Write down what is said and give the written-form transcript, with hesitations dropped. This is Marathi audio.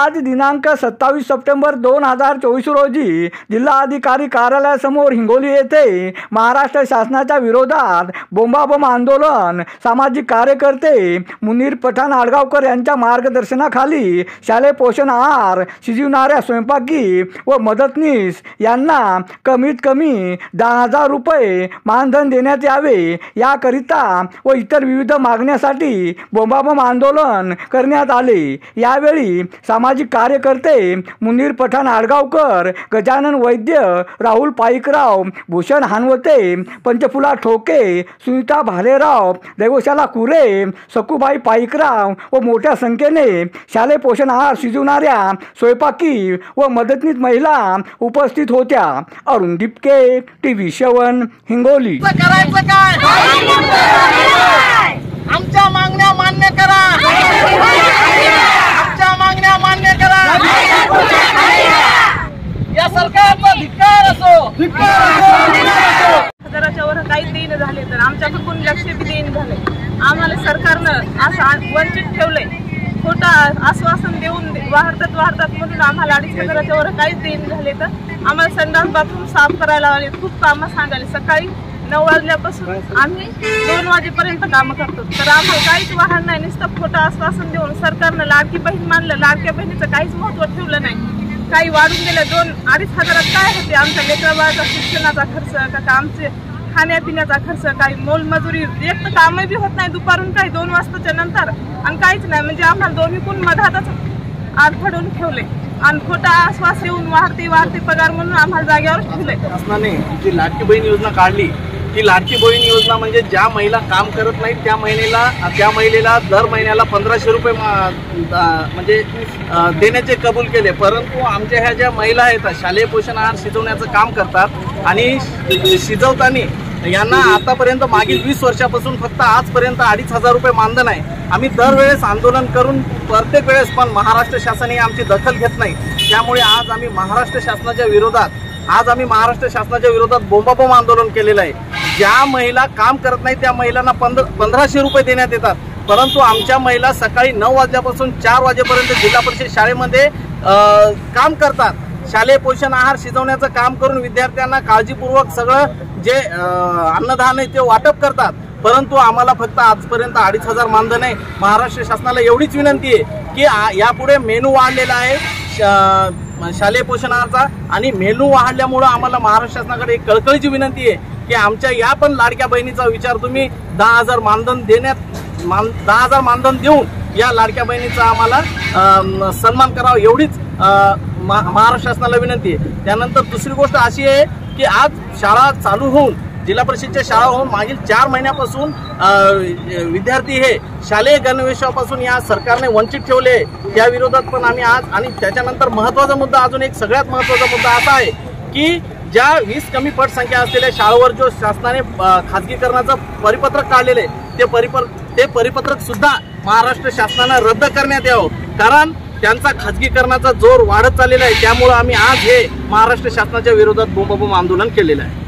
आज दिनांक 27 सप्टेंबर 2024 रोजी जिल्हाधिकारी कार्यालयासमोर हिंगोली येथे महाराष्ट्र शासनाच्या विरोधात बोंबाबोंब आंदोलन सामाजिक कार्यकर्ते मुनीर पठाण आडगावकर यांच्या मार्गदर्शनाखाली शालेय पोषण आहार शिजवणाऱ्या स्वयंपाकी व मदतनीस यांना कमीत कमी 10,000 रुपये मानधन देण्यात यावे याकरिता व इतर विविध मागण्यासाठी बोंबाबोंब आंदोलन करण्यात आले। यावेळी सामाजिक कार्यकर्ते मुनीर पठाण आडगावकर, गजानन वैद्य, राहुल पाईकराव, भूषण हानवते, पंचफुला ठोके, सुनीता भालेराव, देवशाला कुरे, सकुबाई पाईकराव व मोठ्या संख्येने शालेय पोषण आहार शिजवणाऱ्या स्वयंपाकी व मदतनीस महिला उपस्थित होत्या। अरुण दिपके, टीव्ही 7 हिंगोली। आमच्या मागण्या मान्य करा, आमच्या मागण्या मान्य करा। या सरकारचा धिक्कार असो, हजाराच्या वर काही देईन झाले तर आमच्याकडे कोणी लक्ष बी देईन झाले। आम्हाला सरकारनं असं वंचित ठेवलंय, खोटा आश्वासन देऊन वाढतात म्हणून आम्हाला 2,500 वर काहीच देईन झाले तर आम्हाला संडास बाथरूम साफ करायला लावले, खूप कामं सांगाले। सकाळी 9 वाजल्यापासून आम्ही 2 वाजेपर्यंत कामं करतो तर आम्हाला काहीच वाहन नाही। नुसतं खोटं आश्वासन देऊन सरकारनं लाडकी बहीण मानलं, लाडक्या बहिणीचं काहीच महत्त्व ठेवलं नाही। काही वाढून गेलं, 2-2.5 हजारात काय होते आमच्या लेकराबाळाचा शिक्षणाचा खर्च, का आमचे खाण्यापिण्याचा खर्च, काही मोलमजुरी, एक तर कामही बी होत नाही दुपारून काही 2 वाजताच्या नंतर आणि काहीच नाही। म्हणजे आम्हाला दोन्हीकून मधातच आडफडून ठेवले आणि खोटा आश्वास देऊन वाढते पगार म्हणून आम्हाला जागेवर ठेवले। शासनाने जी लाडकी बहीण योजना काढली, ती लाडकी बहीण योजना म्हणजे ज्या महिला काम करत नाहीत त्या महिलेला दर महिन्याला 1,500 रुपये म्हणजे देण्याचे कबूल केले। परंतु आमच्या ह्या ज्या महिला आहेत शालेय पोषण आहार शिजवण्याचं काम करतात आणि शिजवताना यांना आतापर्यंत मागील 20 वर्षापासून फक्त आजपर्यंत 2,500 रुपये मानधन आहे। आम्ही दरवेळेस आंदोलन करून प्रत्येक वेळेस पण महाराष्ट्र शासन ही आमची दखल घेत नाही। त्यामुळे आज आम्ही महाराष्ट्र शासनाच्या विरोधात बोंबाबोंब आंदोलन केलेलं आहे। ज्या महिला काम करत नाही त्या महिलांना 1,500 रुपये देण्यात येतात, परंतु आमच्या महिला सकाळी 9 वाजल्यापासून 4 वाजेपर्यंत जिल्हा परिषद शाळेमध्ये काम करतात। शालेय पोषण आहार शिजवण्याचं काम करून विद्यार्थ्यांना काळजीपूर्वक सगळं जे अन्नधान्य आहे ते वाटप करतात, परंतु आम्हाला फक्त आजपर्यंत 2,500 मानधन आहे। महाराष्ट्र शासनाला एवढीच विनंती आहे की यापुढे मेनू वाढलेला आहे शालेय पोषण आहाराचा आणि मेनू वाढल्यामुळं आम्हाला महाराष्ट्र शासनाकडे एक कळकळीची विनंती आहे की आमच्या या पण लाडक्या बहिणीचा विचार तुम्ही 10,000 मानधन देऊन या लाडक्या बहिणीचा आम्हाला सन्मान करावा, एवढीच महाराष्ट्र शासनाला विनंती आहे। त्यानंतर दुसरी गोष्ट अशी आहे की आज शाळा चालू होऊन जिल्हा परिषदच्या शाळा होऊन मागील 4 महिन्यापासून विद्यार्थी हे शालेय गणवेशापासून या सरकारने वंचित ठेवले। त्या विरोधात पण आम्ही आज आणि त्याच्यानंतर महत्त्वाचा मुद्दा, अजून एक सगळ्यात महत्त्वाचा मुद्दा असा आहे की ज्या 20 कमी पट संख्या असलेल्या शाळेवर जो शासनाने खाजगीकरणाचं परिपत्रक काढलेले ते परिपत्रक सुद्धा महाराष्ट्र शासनानं रद्द करण्यात यावं, कारण त्यांचा खाजगीकरणाचा जोर वाढत चाललेला आहे। त्यामुळे आम्ही आज हे महाराष्ट्र शासनाच्या विरोधात बोंबाबोंब आंदोलन केलेलं आहे।